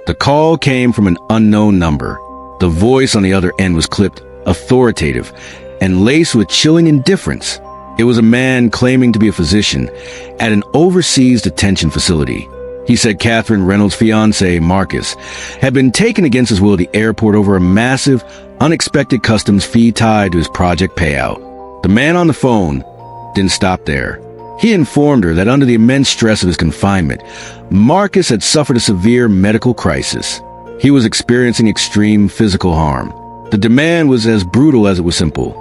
The call came from an unknown number. The voice on the other end was clipped, authoritative, and laced with chilling indifference. It was a man claiming to be a physician at an overseas detention facility. He said Catherine Reynolds' fiancé, Marcus, had been taken against his will at the airport over a massive, unexpected customs fee tied to his project payout. The man on the phone didn't stop there. He informed her that under the immense stress of his confinement, Marcus had suffered a severe medical crisis. He was experiencing extreme physical harm. The demand was as brutal as it was simple.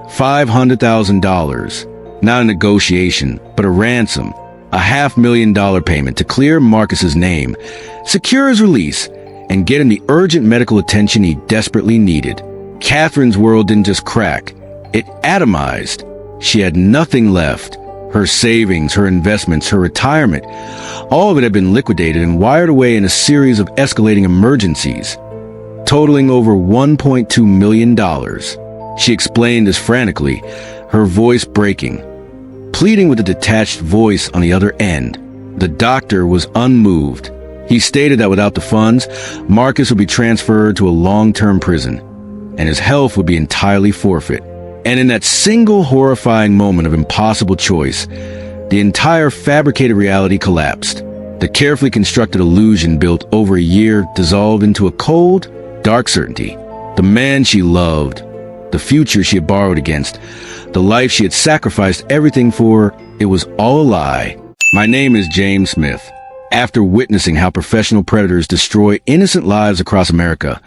$500,000, not a negotiation, but a ransom, a $500,000 payment to clear Marcus's name, secure his release, and get him the urgent medical attention he desperately needed. Catherine's world didn't just crack, it atomized. She had nothing left. Her savings, her investments, her retirement, all of it had been liquidated and wired away in a series of escalating emergencies, totaling over $1.2 million. She explained this frantically, her voice breaking, pleading with a detached voice on the other end. The doctor was unmoved. He stated that without the funds, Marcus would be transferred to a long-term prison, and his health would be entirely forfeit. And in that single horrifying moment of impossible choice, the entire fabricated reality collapsed. The carefully constructed illusion built over a year dissolved into a cold, dark certainty. The man she loved, the future she had borrowed against, the life she had sacrificed everything for, it was all a lie. My name is James Smith. After witnessing how professional predators destroy innocent lives across America,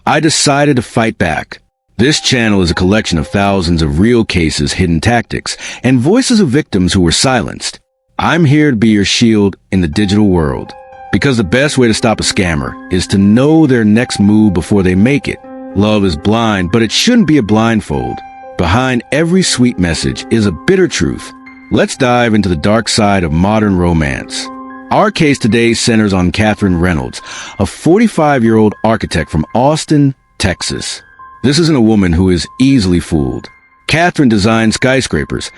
I decided to fight back. This channel is a collection of thousands of real cases, hidden tactics, and voices of victims who were silenced. I'm here to be your shield in the digital world, because the best way to stop a scammer is to know their next move before they make it. Love is blind, but it shouldn't be a blindfold. Behind every sweet message is a bitter truth. Let's dive into the dark side of modern romance. Our case today centers on Catherine Reynolds, a 45-year-old architect from Austin, Texas. This isn't a woman who is easily fooled. Catherine designed skyscrapers,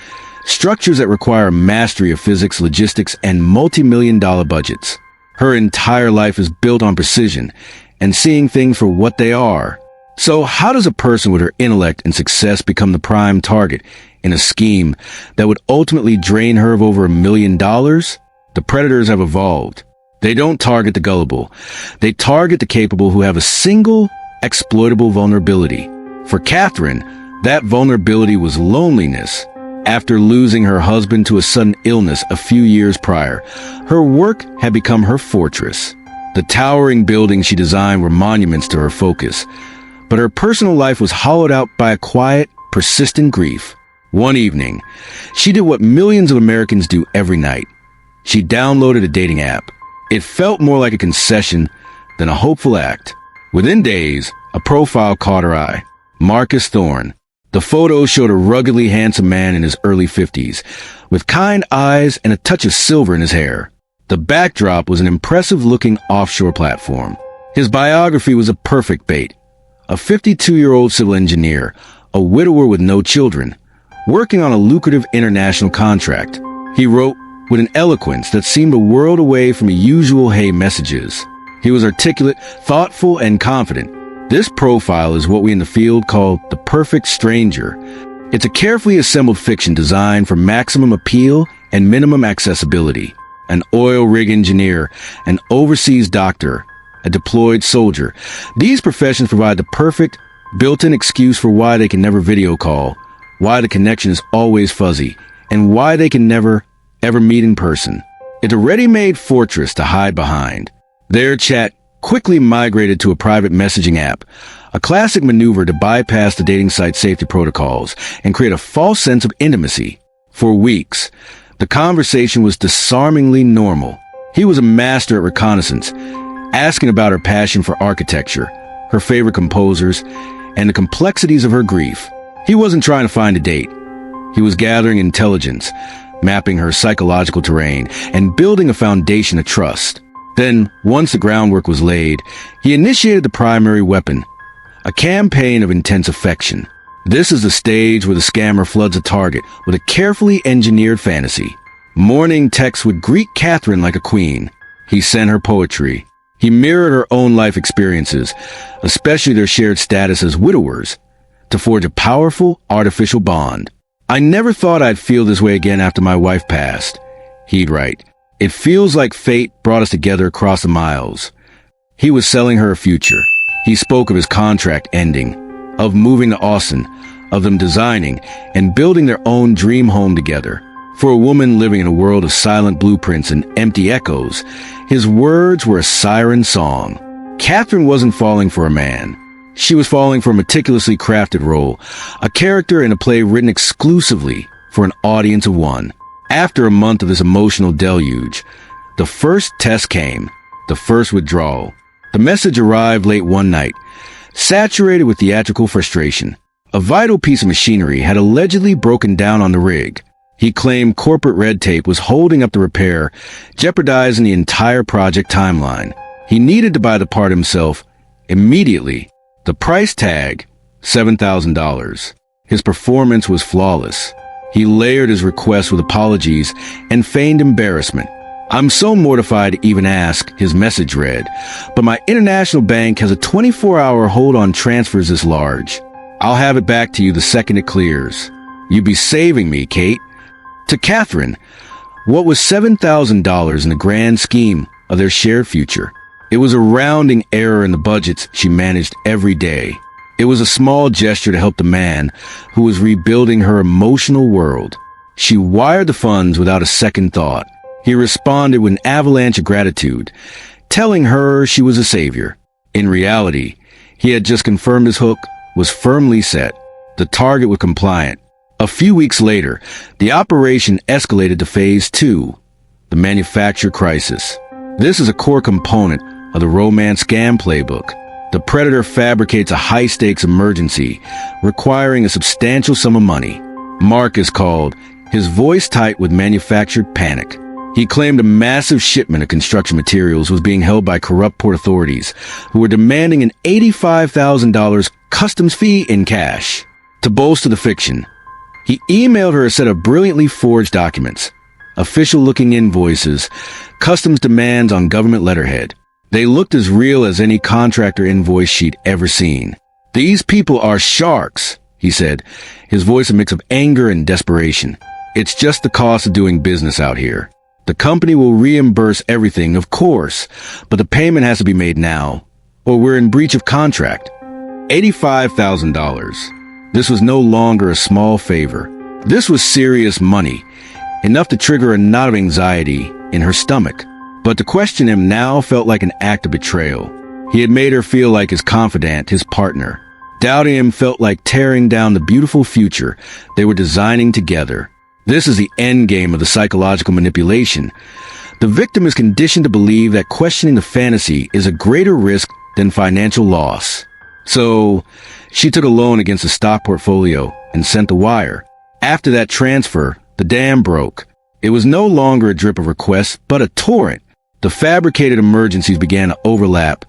structures that require a mastery of physics, logistics, and multi-million-dollar budgets. Her entire life is built on precision and seeing things for what they are. So how does a person with her intellect and success become the prime target in a scheme that would ultimately drain her of over $1 million? The predators have evolved. They don't target the gullible. They target the capable who have a single exploitable vulnerability. For Catherine, that vulnerability was loneliness. After losing her husband to a sudden illness a few years prior, her work had become her fortress. The towering buildings she designed were monuments to her focus, but her personal life was hollowed out by a quiet, persistent grief. One evening, she did what millions of Americans do every night. She downloaded a dating app. It felt more like a concession than a hopeful act. Within days, a profile caught her eye. Marcus Thorne. The photo showed a ruggedly handsome man in his early 50s, with kind eyes and a touch of silver in his hair. The backdrop was an impressive-looking offshore platform. His biography was a perfect bait. A 52-year-old civil engineer, a widower with no children, working on a lucrative international contract. He wrote with an eloquence that seemed a world away from the usual hey messages. He was articulate, thoughtful, and confident. This profile is what we in the field call the perfect stranger. It's a carefully assembled fiction designed for maximum appeal and minimum accessibility. An oil rig engineer, an overseas doctor, a deployed soldier. These professions provide the perfect, built-in excuse for why they can never video call, why the connection is always fuzzy, and why they can never, ever meet in person. It's a ready-made fortress to hide behind. Their chat quickly migrated to a private messaging app, a classic maneuver to bypass the dating site safety protocols and create a false sense of intimacy. For weeks, the conversation was disarmingly normal. He was a master at reconnaissance, asking about her passion for architecture, her favorite composers, and the complexities of her grief. He wasn't trying to find a date. He was gathering intelligence, mapping her psychological terrain, and building a foundation of trust. Then, once the groundwork was laid, he initiated the primary weapon, a campaign of intense affection. This is the stage where the scammer floods a target with a carefully engineered fantasy. Morning texts would greet Catherine like a queen. He sent her poetry. He mirrored her own life experiences, especially their shared status as widowers, to forge a powerful, artificial bond. "I never thought I'd feel this way again after my wife passed," he'd write. "It feels like fate brought us together across the miles." He was selling her a future. He spoke of his contract ending, of moving to Austin, of them designing and building their own dream home together. For a woman living in a world of silent blueprints and empty echoes, his words were a siren song. Catherine wasn't falling for a man. She was falling for a meticulously crafted role, a character in a play written exclusively for an audience of one. After a month of this emotional deluge, the first test came, the first withdrawal. The message arrived late one night, saturated with theatrical frustration. A vital piece of machinery had allegedly broken down on the rig. He claimed corporate red tape was holding up the repair, jeopardizing the entire project timeline. He needed to buy the part himself immediately. The price tag, $7,000. His performance was flawless. He layered his request with apologies and feigned embarrassment. "I'm so mortified to even ask," his message read, "but my international bank has a 24-hour hold on transfers this large. I'll have it back to you the second it clears. You'd be saving me, Kate." To Catherine, what was $7,000 in the grand scheme of their shared future? It was a rounding error in the budgets she managed every day. It was a small gesture to help the man who was rebuilding her emotional world. She wired the funds without a second thought. He responded with an avalanche of gratitude, telling her she was a savior. In reality, he had just confirmed his hook was firmly set. The target was compliant. A few weeks later, the operation escalated to phase 2, the manufacture crisis. This is a core component of the romance scam playbook. The predator fabricates a high-stakes emergency, requiring a substantial sum of money. Marcus called, his voice tight with manufactured panic. He claimed a massive shipment of construction materials was being held by corrupt port authorities, who were demanding an $85,000 customs fee in cash. To bolster the fiction, he emailed her a set of brilliantly forged documents, official-looking invoices, customs demands on government letterhead. They looked as real as any contractor invoice she'd ever seen. "These people are sharks," he said, his voice a mix of anger and desperation. "It's just the cost of doing business out here. The company will reimburse everything, of course, but the payment has to be made now, or we're in breach of contract." $85,000. This was no longer a small favor. This was serious money, enough to trigger a knot of anxiety in her stomach. But to question him now felt like an act of betrayal. He had made her feel like his confidant, his partner. Doubting him felt like tearing down the beautiful future they were designing together. This is the end game of the psychological manipulation. The victim is conditioned to believe that questioning the fantasy is a greater risk than financial loss. So, she took a loan against a stock portfolio and sent the wire. After that transfer, the dam broke. It was no longer a drip of requests, but a torrent. The fabricated emergencies began to overlap,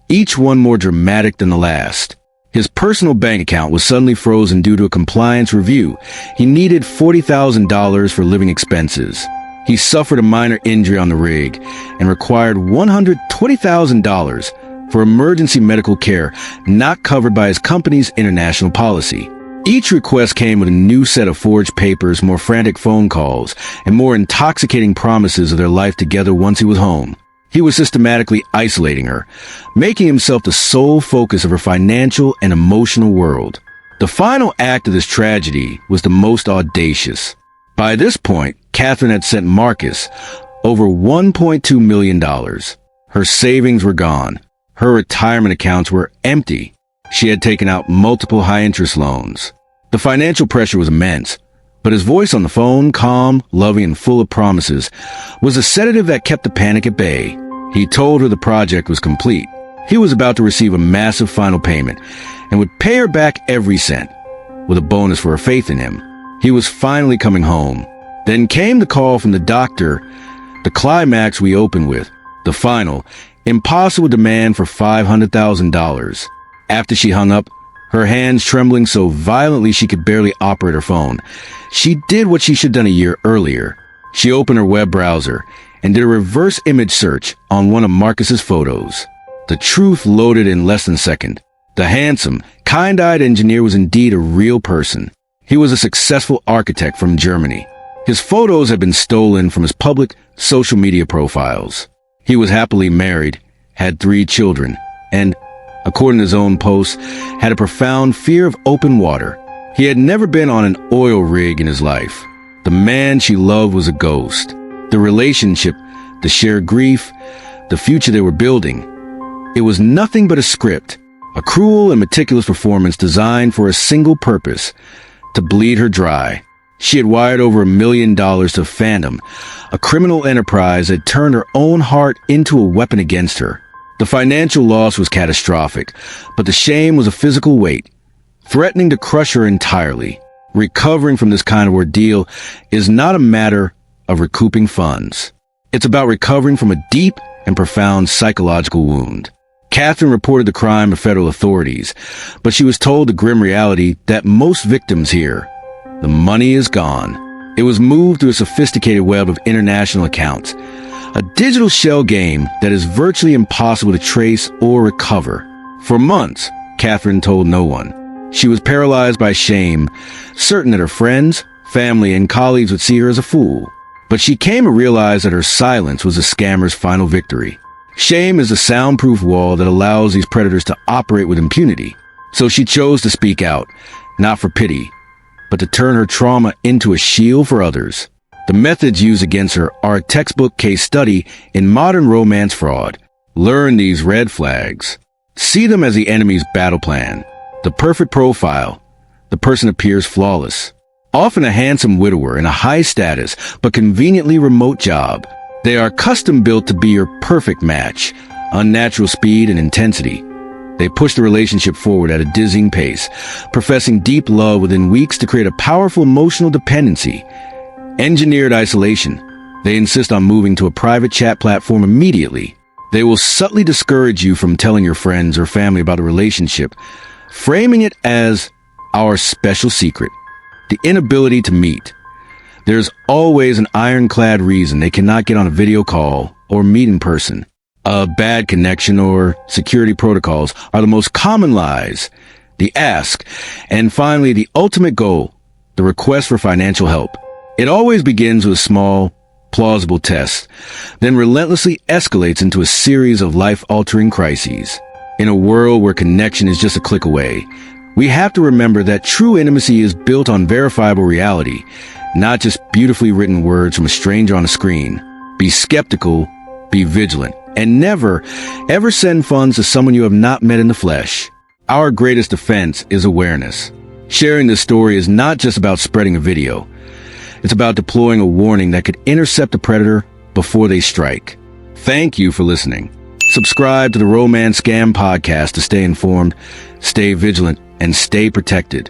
each one more dramatic than the last. His personal bank account was suddenly frozen due to a compliance review. He needed $40,000 for living expenses. He suffered a minor injury on the rig and required $120,000 for emergency medical care not covered by his company's international policy. Each request came with a new set of forged papers, more frantic phone calls, and more intoxicating promises of their life together once he was home. He was systematically isolating her, making himself the sole focus of her financial and emotional world. The final act of this tragedy was the most audacious. By this point, Catherine had sent Marcus over $1.2 million. Her savings were gone. Her retirement accounts were empty. She had taken out multiple high-interest loans. The financial pressure was immense, but his voice on the phone, calm, loving, and full of promises, was a sedative that kept the panic at bay. He told her the project was complete. He was about to receive a massive final payment and would pay her back every cent, with a bonus for her faith in him. He was finally coming home. Then came the call from the doctor, the climax we opened with, the final, impossible demand for $500,000. After she hung up, her hands trembling so violently she could barely operate her phone, she did what she should have done a year earlier. She opened her web browser and did a reverse image search on one of Marcus's photos. The truth loaded in less than a second. The handsome, kind-eyed engineer was indeed a real person. He was a successful architect from Germany. His photos had been stolen from his public social media profiles. He was happily married, had 3 children, and, according to his own posts, had a profound fear of open water. He had never been on an oil rig in his life. The man she loved was a ghost. The relationship, the shared grief, the future they were building. It was nothing but a script, a cruel and meticulous performance designed for a single purpose, to bleed her dry. She had wired over $1 million to Phantom, a criminal enterprise that turned her own heart into a weapon against her. The financial loss was catastrophic, but the shame was a physical weight, threatening to crush her entirely. Recovering from this kind of ordeal is not a matter of recouping funds. It's about recovering from a deep and profound psychological wound. Catherine reported the crime to federal authorities, but she was told the grim reality that most victims here, the money is gone. It was moved through a sophisticated web of international accounts, a digital shell game that is virtually impossible to trace or recover. For months, Catherine told no one. She was paralyzed by shame, certain that her friends, family, and colleagues would see her as a fool. But she came to realize that her silence was the scammer's final victory. Shame is a soundproof wall that allows these predators to operate with impunity. So she chose to speak out, not for pity, but to turn her trauma into a shield for others. The methods used against her are a textbook case study in modern romance fraud. Learn these red flags. See them as the enemy's battle plan. The perfect profile. The person appears flawless. Often a handsome widower in a high status but conveniently remote job. They are custom built to be your perfect match. Unnatural speed and intensity. They push the relationship forward at a dizzying pace, professing deep love within weeks to create a powerful emotional dependency. Engineered isolation. They insist on moving to a private chat platform immediately. They will subtly discourage you from telling your friends or family about the relationship, framing it as our special secret. The inability to meet. There's always an ironclad reason they cannot get on a video call or meet in person. A bad connection or security protocols are the most common lies. The ask, and finally the ultimate goal, the request for financial help. It always begins with a small, plausible test, then relentlessly escalates into a series of life-altering crises. In a world where connection is just a click away, we have to remember that true intimacy is built on verifiable reality, not just beautifully written words from a stranger on a screen. Be skeptical, be vigilant, and never, ever send funds to someone you have not met in the flesh. Our greatest defense is awareness. Sharing this story is not just about spreading a video. It's about deploying a warning that could intercept a predator before they strike. Thank you for listening. Subscribe to the Romance Scam Podcast to stay informed, stay vigilant, and stay protected.